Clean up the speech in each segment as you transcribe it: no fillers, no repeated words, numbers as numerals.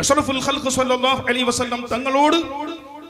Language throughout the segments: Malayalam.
അഷ്റഫുൽ ഖൽഖ് സ്വല്ലല്ലാഹു അലൈഹി വസല്ലം തങ്ങളോട്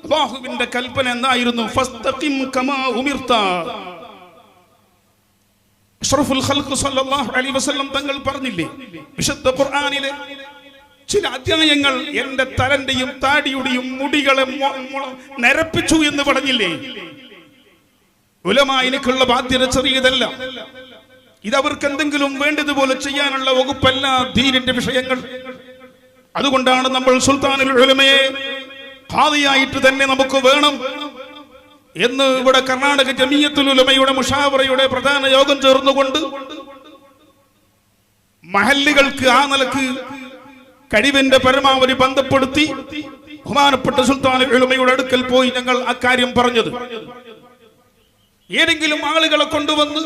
അല്ലാഹുവിന്റെ കൽപ്പന എന്തായിരുന്നു? ഫസ്തഖിം കമാ ഉമിർത. അഷ്റഫുൽ ഖൽഖ് സ്വല്ലല്ലാഹു അലൈഹി വസല്ലം തങ്ങൾ പറഞ്ഞില്ലേ, വിശുദ്ധ ഖുർആനിലെ ചില അധ്യായങ്ങൾ എന്റെ തലന്റെയും താടിയുടെയും മുടികളെ നിരപ്പിച്ചു എന്ന് പറഞ്ഞില്ലേ? ഉലമായിലേക്കുള്ള ബാധ്യത ചെറിയതല്ല. ഇതവർക്ക് എന്തെങ്കിലും വേണ്ടതുപോലെ ചെയ്യാനുള്ള വകുപ്പല്ല ദീനിന്റെ വിഷയങ്ങൾ. അതുകൊണ്ടാണ് നമ്മൾ സുൽത്താനുൽ ഉലമയെ ഖാദിയായിട്ട് തന്നെ നമുക്ക് വേണം എന്ന് ഇവിടെ കർണാടക ജമിയത്തുൽ ഉലമയുടെ മുഷാവറയുടെ പ്രധാന യോഗം ചേർന്നുകൊണ്ട് മഹല്ലുകൾക്ക് ആ നിലക്ക് കഴിവിന്റെ പരമാവധി ബന്ധപ്പെടുത്തി ബഹുമാനപ്പെട്ട സുൽത്താനുൽ ഉലമയുടെ അടുക്കൽ പോയി ഞങ്ങൾ അക്കാര്യം പറഞ്ഞത്. ഏതെങ്കിലും ആളുകളെ കൊണ്ടുവന്ന്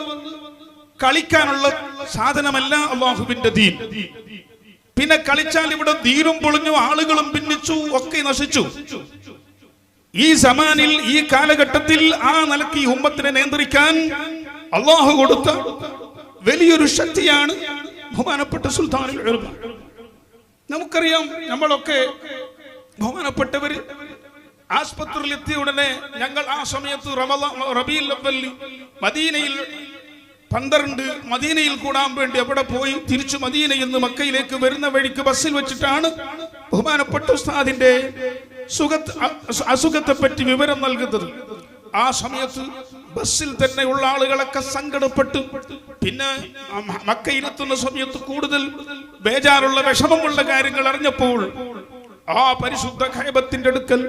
കളിക്കാനുള്ള സാധനമല്ല അല്ലാഹുവിന്റെ ദീൻ. പിന്നെ കളിച്ചാൽ ഇവിടെ ദീനും പൊളിഞ്ഞു, ആളുകളും ഭിന്നിച്ചു, ഒക്കെ നശിച്ചു. ഈ സമാനിൽ, ഈ കാലഘട്ടത്തിൽ ആ നിലക്ക് ഈ ഉമ്മത്തിനെ നിയന്ത്രിക്കാൻ അല്ലാഹു കൊടുത്ത വലിയൊരു ശക്തിയാണ് ബഹുമാനപ്പെട്ട സുൽത്താനുൽ ഉലമ. നമുക്കറിയാം, നമ്മളൊക്കെ ബഹുമാനപ്പെട്ടവര് ആസ്പത്രിയിൽ എത്തിയ ഉടനെ ഞങ്ങൾ ആ സമയത്ത് റബീഉൽ അവ്വൽ മദീനയിൽ 12 മദീനയിൽ കൂടാൻ വേണ്ടി അവിടെ പോയി തിരിച്ചു മദീനയിൽ നിന്ന് മക്കയിലേക്ക് വരുന്ന വഴിക്ക് ബസ്സിൽ വെച്ചിട്ടാണ് ബഹുമാനപ്പെട്ട ഉസ്താദിന്റെ അസുഖത്തെ പറ്റി വിവരം നൽകുന്നത്. ആ സമയത്ത് ബസ്സിൽ തന്നെ ഉള്ള ആളുകളൊക്കെ സങ്കടപ്പെട്ടു. പിന്നെ മക്കയിലെത്തുന്ന സമയത്ത് കൂടുതൽ ബേജാറുള്ള വിഷമമുള്ള കാര്യങ്ങൾ അറിഞ്ഞപ്പോൾ ആ പരിശുദ്ധ ഖൈബത്തിന്റെ അടുക്കൽ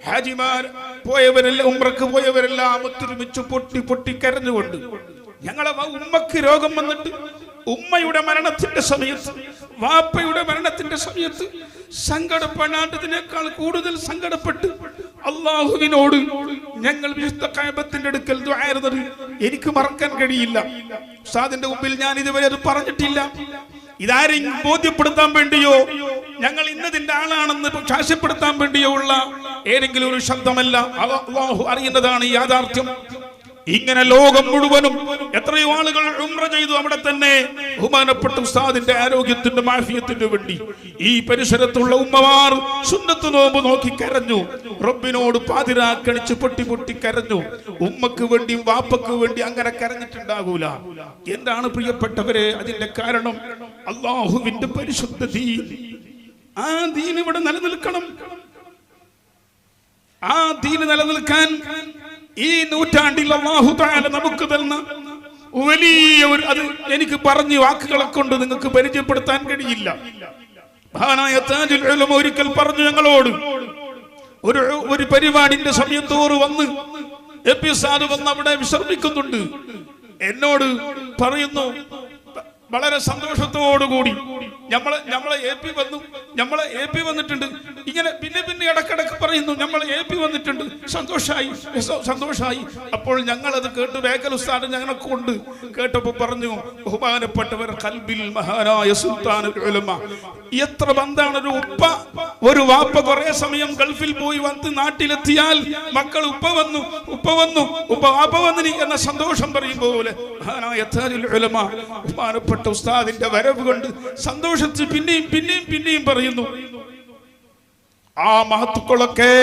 ഹാജിമാർ പോയവരെല്ലാം, ഉംറക്ക് പോയവരെല്ലാം ഒത്തൊരുമിച്ച് പൊട്ടി പൊട്ടി കരഞ്ഞുകൊണ്ട്, ഞങ്ങളെ ഉമ്മക്ക് രോഗം വന്നിട്ട് ഉമ്മയുടെ മരണത്തിന്റെ സമയത്ത്, വാപ്പയുടെ മരണത്തിന്റെ സമയത്ത് സങ്കടപ്പെടാത്തതിനേക്കാൾ കൂടുതൽ സങ്കടപ്പെട്ട് അല്ലാഹുവിനോട് ഞങ്ങൾ വിശുദ്ധ കഅബത്തിന്റെ അടുക്കൽ ദുആ ചെയ്തത് എനിക്ക് മറക്കാൻ കഴിയില്ല. ഉസ്താദിന്റെ മുമ്പിൽ ഞാൻ ഇതുവരെ അത് പറഞ്ഞിട്ടില്ല. ഇതാരെയും ബോധ്യപ്പെടുത്താൻ വേണ്ടിയോ ഞങ്ങൾ ഇന്നതിന്റെ ആളാണെന്ന് സാക്ഷ്യപ്പെടുത്താൻ വേണ്ടിയോ ഉള്ള ഏതെങ്കിലും ഒരു ശബ്ദമല്ല. അല്ലാഹു അറിയുന്നതാണ് ഈ യാഥാർത്ഥ്യം. ഇങ്ങനെ ലോകം മുഴുവനും എത്രയോ ആളുകൾ ഉംറ ചെയ്തു. അവിടെ തന്നെ ബഹുമാനപ്പെട്ട ഉസ്താദിന്റെ ആരോഗ്യത്തിന്റെ മാഫിയത്തിന് വേണ്ടി ഈ പരിസരത്തുള്ള ഉമ്മമാർ സുന്നത്ത് നോമ്പ് നോക്കി കരഞ്ഞു, റബ്ബിനോട് പാതിരാക്കണിച്ച് പൊട്ടി പൊട്ടി കരഞ്ഞു. ഉമ്മക്ക് വേണ്ടിയും വാപ്പക്ക് വേണ്ടി അങ്ങനെ കരഞ്ഞിട്ടുണ്ടാകൂല. എന്താണ് പ്രിയപ്പെട്ടവരെ അതിന്റെ കാരണം? അല്ലാഹുവിന്റെ പരിശുദ്ധ ദീൻ. ആ ദീൻ ഇവിടെ നിലനിൽക്കണം. ആ ദീൻ നിലനിൽക്കാൻ ഈ നൂറ്റാണ്ടിൽ അല്ലാഹു തആല നമുക്ക് തന്ന വലിയ ഒരു, അത് എനിക്ക് പറഞ്ഞ് വാക്കുകളെ കൊണ്ട് നിങ്ങൾക്ക് പരിചയപ്പെടുത്താൻ കഴിയില്ല. മഹാനായ താജുൽ ഉലമ ഒരിക്കൽ പറഞ്ഞു ഞങ്ങളോട്, ഒരു പരിപാടിന്റെ സമയത്തോറ് വന്ന് എപി സാദ് വന്ന് അവിടെ വിശ്രമിക്കുന്നുണ്ട്. എന്നോട് പറയുന്നു വളരെ സന്തോഷത്തോടുകൂടി, നമ്മളെ എ പി വന്നിട്ടുണ്ട്. ഇങ്ങനെ പിന്നെ ഇടക്കിടക്ക് പറയുന്നു നമ്മളെ എ പി വന്നിട്ടുണ്ട്, സന്തോഷായി. അപ്പോൾ ഞങ്ങളത് കേട്ട് ബേക്കൽ ഉസ്താദ് ഞങ്ങളെ കൊണ്ട് കേട്ടപ്പോൾ പറഞ്ഞു, ബഹുമാനപ്പെട്ടവർ ഖൽബിൽ മഹാനായ സുൽത്താനുൽ ഉലമ. എത്ര ബന്ധാണ് ഒരു ഉപ്പ ഒരു വാപ്പ കുറെ സമയം ഗൾഫിൽ പോയി വന്ന് നാട്ടിലെത്തിയാൽ മക്കൾ ഉപ്പ വന്നു വാപ്പ വന്നിനി എന്ന സന്തോഷം പറയും പോലെ മഹാനായ താജുൽ ഉലമ ബഹുമാനപ്പെട്ട ഉസ്താദിന്റെ വരവ് കൊണ്ട് സന്തോഷിച്ച് പിന്നെയും പറയുന്നു. ആ മഹത്തുക്കളൊക്കെ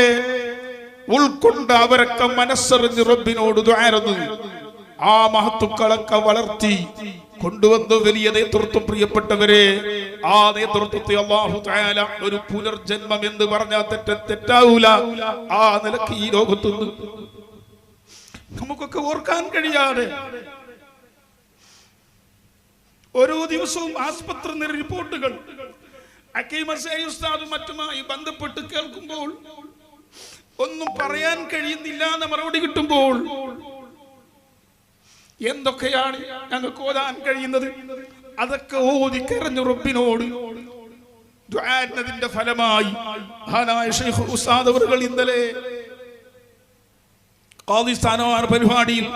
ഉൾക്കൊണ്ട് അവരൊക്കെ മനസ്സറിഞ്ഞ് റബ്ബിനോട് ദുആ ചെയ്തു. ആ മഹത്തുക്കളൊക്കെ വളർത്തി കൊണ്ടുവന്ന വലിയ നേതൃത്വം. പ്രിയപ്പെട്ടവരെ, ആ നേതൃത്വത്തെ അല്ലാഹു തആല ഒരു പുനർജന്മം എന്ന് പറഞ്ഞാൽ തെറ്റാവൂല. ആ നിലക്ക് ഈ ലോകത്തുനിന്ന് നമുക്കൊക്കെ ഓർക്കാൻ കഴിയാതെ ഓരോ ദിവസവും ആസ്പത്രി റിപ്പോർട്ടുകൾ ഉസ്താദും മറ്റുമായി ബന്ധപ്പെട്ട് കേൾക്കുമ്പോൾ ഒന്നും പറയാൻ കഴിയുന്നില്ല എന്ന് മറുപടി കിട്ടുമ്പോൾ എന്തൊക്കെയാണ് ഞങ്ങൾക്ക് ഓതാൻ കഴിയുന്നത്? അതൊക്കെ ഓതി കരഞ്ഞു റബ്ബിനോട് ദുആ ചെയ്തതിന്റെ ഫലമായി മഹാനായ ശൈഖ് ഉസ്താദ് അവറുകൾ ഇന്നലെ ഖാദി സ്ഥാനമാന പരിപാടിയിൽ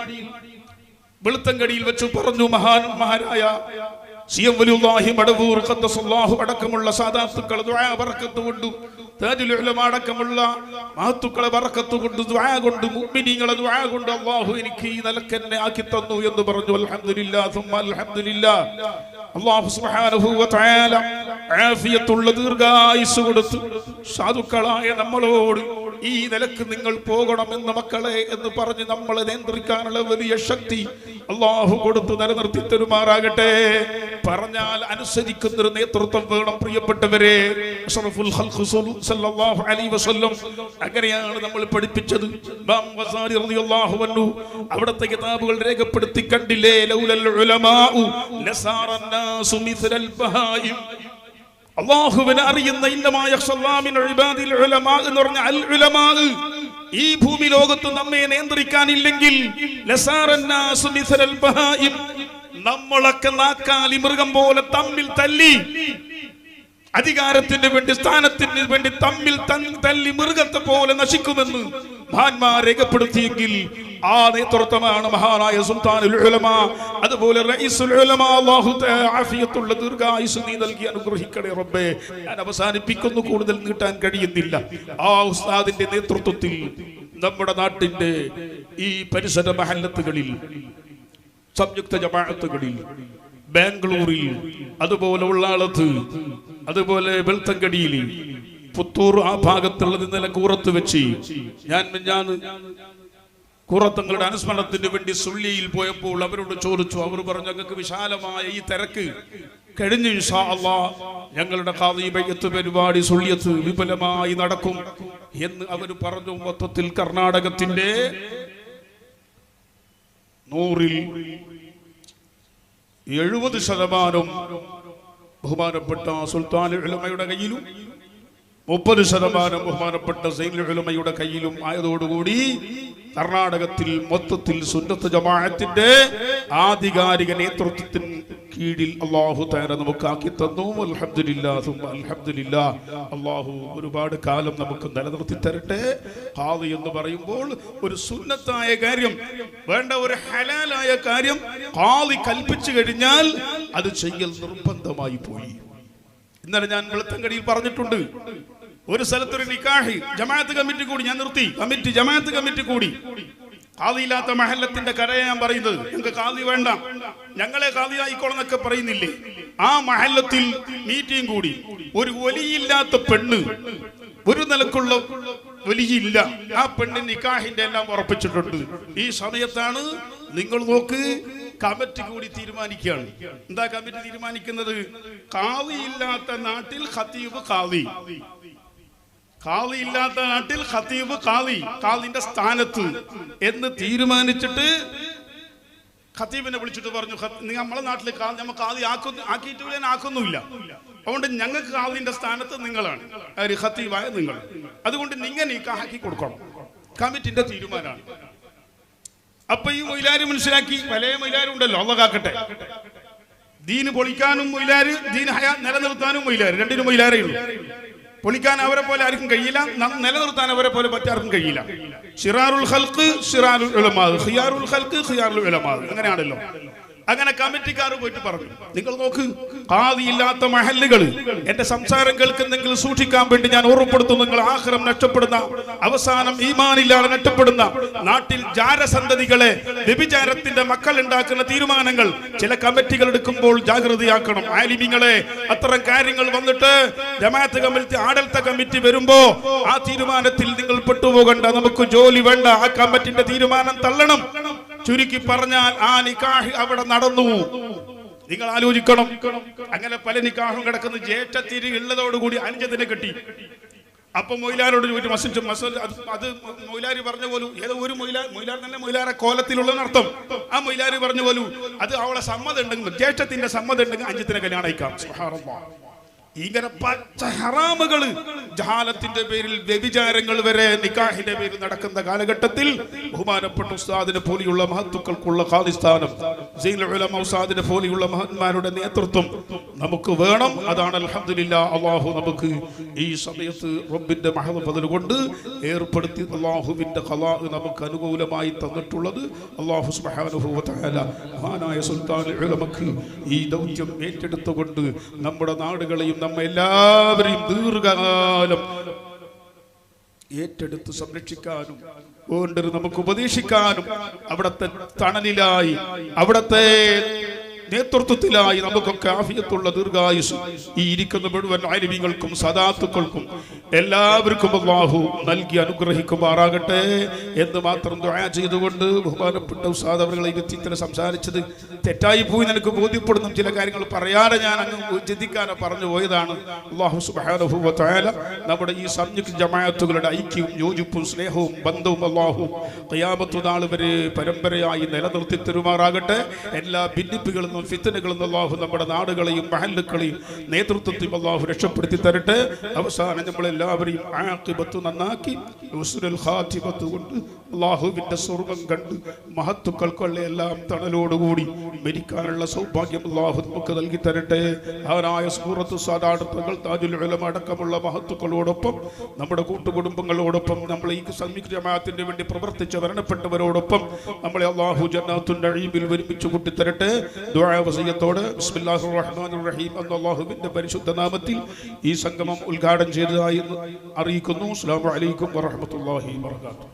വെളുത്തങ്കടിയിൽ വെച്ച് പറഞ്ഞു, മഹാനായ സിയം വലിയുല്ലാഹി മടവൂർ ഖദ്ദസല്ലാഹു അടക്കമുള്ള സാദാത്തുക്കൾ ദുആ ബറക്കത്ത് കൊണ്ട്, താജുൽ ഉലമ അടക്കമുള്ള മഹത്തുക്കളെ ബറക്കത്ത് കൊണ്ട്, ദുആ കൊണ്ട്, മുഅ്മിനീങ്ങളെ ദുആ കൊണ്ട് അല്ലാഹു എനിക്ക് ഈ നിലക്കെന്നെ ആക്കി തന്നു എന്ന് പറഞ്ഞു. അൽഹംദുലില്ലാഹ് സുമ്മ അൽഹംദുലില്ലാഹ്. അല്ലാഹു സുബ്ഹാനഹു വ തആല ആഫിയത്തുള്ള ദീർഘായുസ്സ് കൊടുത്തു സാധുക്കളായ നമ്മളോട് ഈ നിലക്ക് നിങ്ങൾ പോകണമെന്ന് മക്കളെ എന്ന് പറഞ്ഞ് നമ്മളെ നിയന്ത്രിക്കാനുള്ള വലിയ ശക്തി അല്ലാഹു കൊടുത്തു നിലനിർത്തി തരുമാറാകട്ടെ. പറഞ്ഞാൽ അനുസരിക്കുന്ന ഒരു നേതൃത്വം വേണം പ്രിയപ്പെട്ടവരെ. അഷ്റഫുൽ ഖൽഖ് സല്ലല്ലാഹു അലൈഹി വസല്ലം അങ്ങനെയാണ് നമ്മൾ പഠിപ്പിച്ചത്. ഇമാം ഗസാലി റളിയല്ലാഹു അൻഹു അവിടുത്തെ കിതാബുകൾ രേഖപ്പെടുത്തി കണ്ടില്ലേ, ലൗലൽ ഉലമാഉ ലസാറൻ നാസു മിസ്ലൽ ബഹായിം. അല്ലാഹുവിനെ അറിയുന്ന ഇന്നമാ യഖ്ഷല്ലാഹ മിൻ ഇബാദിൽ ഉലമാ എന്ന് പറഞ്ഞ അൽ ഉലമാ ഈ ഭൂമി ലോകത്ത് നമ്മെ നിയന്ത്രിക്കാനില്ലെങ്കിൽ ലസാറൻ നാസു മിസ്ലൽ ബഹായിം, നമ്മളൊക്കെ നാക്കാലി മൃഗം പോലെ തമ്മിൽ തല്ലി അധികാരത്തിന് വേണ്ടി സ്ഥാനത്തിന് വേണ്ടി തമ്മിൽ തല്ലി മൃഗത്തെ പോലെ നശിക്കുമെന്ന് മഹാന്മാർ രേഖപ്പെടുത്തിയെങ്കിൽ ആ നേതൃത്വമാണ് മഹാനായ സുൽത്താനുൽ ഉലമാ. അതുപോലെ റഈസുൽ ഉലമാ. അല്ലാഹു ആഫിയത്തുള്ള ദീർഘായുസ്സ് നീ നൽകി അനുഗ്രഹിക്കണേ റബ്ബേ. ഞാൻ അവസാനിപ്പിക്കുന്നു, കൂടുതൽ നീട്ടാൻ കഴിയുന്നില്ല. ആ ഉസ്താദിന്റെ നേതൃത്വത്തിൽ നമ്മുടെ നാട്ടിന്റെ ഈ പരിസര മഹല്ലത്തുകളിൽ, സംയുക്ത ജമാഅത്തുകളിൽ, ബാംഗ്ലൂരിൽ, അതുപോലെ ഉള്ളാളത്ത്, അതുപോലെ വെൽത്തങ്കടിയിൽ, പുത്തൂർ ആ ഭാഗത്തുള്ളത് ഇന്നലെ കൂറത്ത് വെച്ച് ഞാൻ കൂറത്തങ്ങളുടെ അനുസ്മരണത്തിന് വേണ്ടി സുള്ളിയിൽ പോയപ്പോൾ അവരോട് ചോദിച്ചു. അവർ പറഞ്ഞു, ഞങ്ങൾക്ക് വിശാലമായ ഈ തിരക്ക് കഴിഞ്ഞു, ഇൻഷാ അല്ലാഹ് ഞങ്ങളുടെ ഖാദി ബൈഅത്ത് പരിപാടി സുള്ളിയത്ത് വിപുലമായി നടക്കും എന്ന് അവർ പറഞ്ഞു. മൊത്തത്തിൽ കർണാടകത്തിന്റെ 100-ൽ 70% ബഹുമാനപ്പെട്ട സുൽത്താനുൽ ഉലമയുടെ കയ്യിലും 30% ബഹുമാനപ്പെട്ട സൈനുൽ ഉലമയുടെ കയ്യിലും ആയതോടുകൂടി കർണാടകത്തിൽ മൊത്തത്തിൽ സുന്നത്ത് ജമാഅത്തിന്റെ ആധികാരിക നേതൃത്വത്തിന് കീഴിൽ അല്ലാഹു തആല നമുക്ക് ആക്കി തന്നു. അൽഹംദുലില്ലാഹ് സുമ്മ അൽഹംദുലില്ലാഹ്. അല്ലാഹു ഒരുപാട് കാലം നമുക്ക് നിലനിർത്തി തരട്ടെ. ഖാദി എന്ന് പറയുമ്പോൾ ഒരു സുന്നത്തായ കാര്യം, വേണ്ട ഒരു ഹലാലായ കാര്യം ഖാദി കൽപ്പിച്ചു കഴിഞ്ഞാൽ അത് ചെയ്യൽ നിർബന്ധമായി പോയി. ഇന്നലെ ഞാൻ വെളുത്തങ്കടിയിൽ പറഞ്ഞിട്ടുണ്ട്, ഒരു സ്ഥലത്തൊരു നിക്കാഹ് ജമാഅത്ത് കമ്മിറ്റി കൂടി, ഞാൻ നിർത്തി, ജമാഅത്ത് കമ്മിറ്റി കൂടി. ഖാദി ഇല്ലാത്ത മഹല്ലത്തിന്റെ കരയെ ഞാൻ പറയുന്നത്, ഞങ്ങൾക്ക് ഖാദി വേണ്ട, ഞങ്ങളെ ഖാദി ആയിക്കോളെന്നൊക്കെ പറയുന്നില്ലേ. ആ മഹല്ലത്തിൽ മീറ്റിംഗ് കൂടി. ഒരു വലിയില്ലാത്ത പെണ്ണ്, ഒരു നിലക്കുള്ള വലിയില്ല, ആ പെണ്ണിന് നിക്കാഹിന്റെ എല്ലാം ഉറപ്പിച്ചിട്ടുണ്ട്. ഈ സമയത്താണ് നിങ്ങൾ നോക്ക്, കമ്മിറ്റി കൂടി തീരുമാനിക്കുകയാണ്. എന്താ കമ്മിറ്റി തീരുമാനിക്കുന്നത്? ഖാദി ഇല്ലാത്ത നാട്ടിൽ ഖതീബ് ഖാദി, ഖാദി ഇല്ലാത്ത നാട്ടിൽ ഖതീബ് ഖാദി, ഖാദിന്റെ സ്ഥാനത്ത് എന്ന് തീരുമാനിച്ചിട്ട് ഖതീബിനെ വിളിച്ചിട്ട് പറഞ്ഞു, നമ്മളെ നാട്ടിൽ നമ്മൾ ഖാദി ആക്കിയിട്ട് ആക്കുന്നില്ല, അതുകൊണ്ട് ഞങ്ങൾക്ക് ഖാദിന്റെ സ്ഥാനത്ത് നിങ്ങളാണ്, ഖതീബായ നിങ്ങൾ, അതുകൊണ്ട് നിങ്ങൾ നിക്കാഹ് കൊടുക്കണം. കമ്മിറ്റിന്റെ തീരുമാനമാണ്. അപ്പൊ ഈ മൊയിലാര് മനസ്സിലാക്കി, പല മൊയിലാരും ഉണ്ടല്ലോ, അള്ളാഹ് കാക്കട്ടെ. ദീന് പൊളിക്കാനും മൊയിലാര്, ദീൻ നിലനിർത്താനും മൊയിലാര്, രണ്ടിനും മൊയിലാരേ ഉള്ളൂ. പൊളിക്കാൻ അവരെ പോലെ ആർക്കും കഴിയില്ല, നിലനിർത്താൻ അവരെ പോലെ മറ്റാർക്കും കഴിയില്ല. ശിറാറുൽ ഖൽഖ് ശിറാറുൽ ഉലമാ, ഖിയാറുൽ ഖൽഖ് ഖിയാറുൽ ഉലമാ, അങ്ങനെയാണല്ലോ. അങ്ങനെ കമ്മിറ്റിക്കാർ പോയിട്ട് പറഞ്ഞു, നിങ്ങൾ നോക്ക്, ഖാദി ഇല്ലാത്ത മഹല്ലുകൾ, എന്റെ സംസാരം കേൾക്കുന്നെങ്കിൽ സൂക്ഷിക്കാൻ വേണ്ടി ഞാൻ ഓർമ്മപ്പെടുത്തുന്നു, നിങ്ങൾ ആഖിറം നഷ്ടപ്പെടുന്ന, അവസാനം ഈമാനില്ലാതെ നഷ്ടപ്പെടുന്ന നാട്ടിൽ ജാരസന്തതികളെ, വ്യഭിചാരത്തിന്റെ മക്കൾ ഉണ്ടാക്കുന്ന തീരുമാനങ്ങൾ ചില കമ്മിറ്റികൾ എടുക്കുമ്പോൾ ജാഗ്രതയാക്കണം. ആലിമീങ്ങളെ, അത്തരം കാര്യങ്ങൾ വന്നിട്ട് ജമാഅത്ത് കമ്മിറ്റി, ആഡൽത്ത കമ്മിറ്റി വരുമ്പോ ആ തീരുമാനത്തിൽ നിങ്ങൾ പെട്ടുപോകണ്ട, നമുക്ക് ജോലി വേണ്ട, ആ കമ്മിറ്റിന്റെ തീരുമാനം തള്ളണം. ചുരുക്കി പറഞ്ഞാൽ ആ നിക്കാഹ് അവിടെ നടന്നു. നിങ്ങൾ ആലോചിക്കണം, അങ്ങനെ പല നിക്കാഹും കിടക്കുന്ന ജേഷ്ഠത്തിരി ഉള്ളതോടുകൂടി അനുജത്തിനെ കെട്ടി. അപ്പൊ മൊയിലാരോട് ചോദിച്ചു, അത് മൊയിലാരി പറഞ്ഞ പോലും, ഏതോ ഒരു മൊയിലാർ തന്നെ മൊയിലാറെ കോലത്തിലുള്ളതിനർത്ഥം. ആ മൊയിലാരി പറഞ്ഞ പോലും അത് അവളെ സമ്മതം ഉണ്ടെങ്കിൽ, ജ്യേഷ്ഠത്തിന്റെ സമ്മതം ഉണ്ടെങ്കിൽ അനുജത്തിനെ കല്യാണം അയക്കാം. സുബ്ഹാനല്ലാഹ്. ഇങ്ങനെ പച്ച ഹറാമുകള്, ജഹാലത്തിന്റെ പേരിൽ വ്യഭിചാരങ്ങൾ വരെ നിക്കാഹിന്റെ പേരിൽ നടക്കുന്ന കാലഘട്ടത്തിൽ ബഹുമാനപ്പെട്ട ഉസ്താദിനെ പോലെയുള്ള മഹത്തുക്കൾക്കുള്ള ഖാദി സ്ഥാനം, സൈനുൽ ഉലമാ ഉസ്താദിനെ പോലെയുള്ള മഹന്മാരുടെ നേതൃത്വം നമുക്ക് വേണം. അതാണ് അൽഹംദുലില്ലാഹ് അല്ലാഹു നമുക്ക് ഈ സമയത്ത് റബ്ബിന്റെ മഹദ് ഫദ്ൽ കൊണ്ട് ഏർപ്പെടുത്തി അല്ലാഹുവിന്റെ ഖലാ നമുക്ക് അനുകൂലമായി തന്നിട്ടുള്ളത്. അല്ലാഹു സുബ്ഹാനഹു വ തആല മഹാനായ സുൽത്താനുൽ ഉലമക്ക് ഈ ദൗത്യം ഏറ്റെടുത്തുകൊണ്ട് നമ്മുടെ നാടുകളെയും നമ്മെ എല്ലാവരെയും ദീർഘകാലം ഏറ്റെടുത്ത് സംരക്ഷിക്കാനും വേണ്ടത് നമുക്ക് ഉപദേശിക്കാനും, അവിടത്തെ തണലിലായി, അവിടത്തെ നേതൃത്വത്തിലായി നമുക്കൊക്കെ ആഫിയത്തുള്ള ദീർഘായുസ് ഈ ഇരിക്കുന്ന മുഴുവൻ ആലിമീങ്ങൾക്കും സദാത്തുക്കൾക്കും എല്ലാവർക്കും അല്ലാഹു നൽകി അനുഗ്രഹിക്കുമാറാകട്ടെ എന്ന് മാത്രം ദുആ ചെയ്തുകൊണ്ട് ബഹുമാനപ്പെട്ട ഉസ്താദ് അവരുടെ വ്യക്തിത്വം സംസാരിച്ചത് തെറ്റായി പോയി എനിക്ക് ബോധ്യപ്പെടുന്ന ചില കാര്യങ്ങൾ പറയാതെ ഞാൻ അങ്ങ് ചിന്തിക്കാനോ പറഞ്ഞു പോയതാണ്. അല്ലാഹു സുബ്ഹാനഹു വ തആല നമ്മുടെ ഈ സംയുക്ത ജമാഅത്തുകളുടെ ഐക്യവും യോജിപ്പും സ്നേഹവും ബന്ധവും അല്ലാഹു ഖിയാമത്ത് നാൾ വരെ പരമ്പരയായി നിലനിർത്തി തരുമാറാകട്ടെ. എല്ലാ ഭിന്നിപ്പുകളിൽ നിന്നും ഫിത്നകളിൽ നിന്നും അല്ലാഹു നമ്മുടെ നാടുകളെയും മഹല്ലുകളെയും നേതൃത്വത്തെയും അല്ലാഹു രക്ഷപ്പെടുത്തി തരട്ടെ. അവസാനം നമ്മളെല്ലാവരെയും ആഖിബത്ത് നന്നാക്കി ഹുസ്നുൽ ഖാതിമത്ത് കൊണ്ട് അല്ലാഹുവിന്റെ സ്വർഗ്ഗം കണ്ട് മഹത്തുക്കൾക്കുള്ള എല്ലാം തണലോടുകൂടി മരിക്കാനുള്ള സൗഭാഗ്യം അല്ലാഹു നമുക്ക് നൽകി തരട്ടെ. അവനായ സൂറത്തു സാദാത്തുകൾ താജുൽ ഉലമ അടക്കമുള്ള മഹത്തുക്കളോടൊപ്പം നമ്മുടെ കൂട്ടുകുടുംബങ്ങളോടൊപ്പം നമ്മൾ ഈ സംയുക്ത ജമാഅത്തിന് വേണ്ടി പ്രവർത്തിച്ച മരണപ്പെട്ടവരോടൊപ്പം നമ്മളെ അല്ലാഹു ജന്നാത്തുൽ നഈമിൽ ഒരുമിച്ച് കൂട്ടിത്തരട്ടെ. ദുആ വസിയത്തോടെ ബിസ്മില്ലാഹിർ റഹ്മാനിർ റഹീം എന്ന അല്ലാഹുവിന്റെ പരിശുദ്ധ നാമത്തിൽ ഈ സംഗമം ഉദ്ഘാടനം ചെയ്തതായി അറിയിക്കുന്നു. അസ്സലാമു അലൈക്കും വറഹ്മത്തുള്ളാഹി വബറകാതുഹു.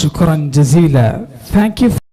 ശുക്രൻ ജസീല. Thank you.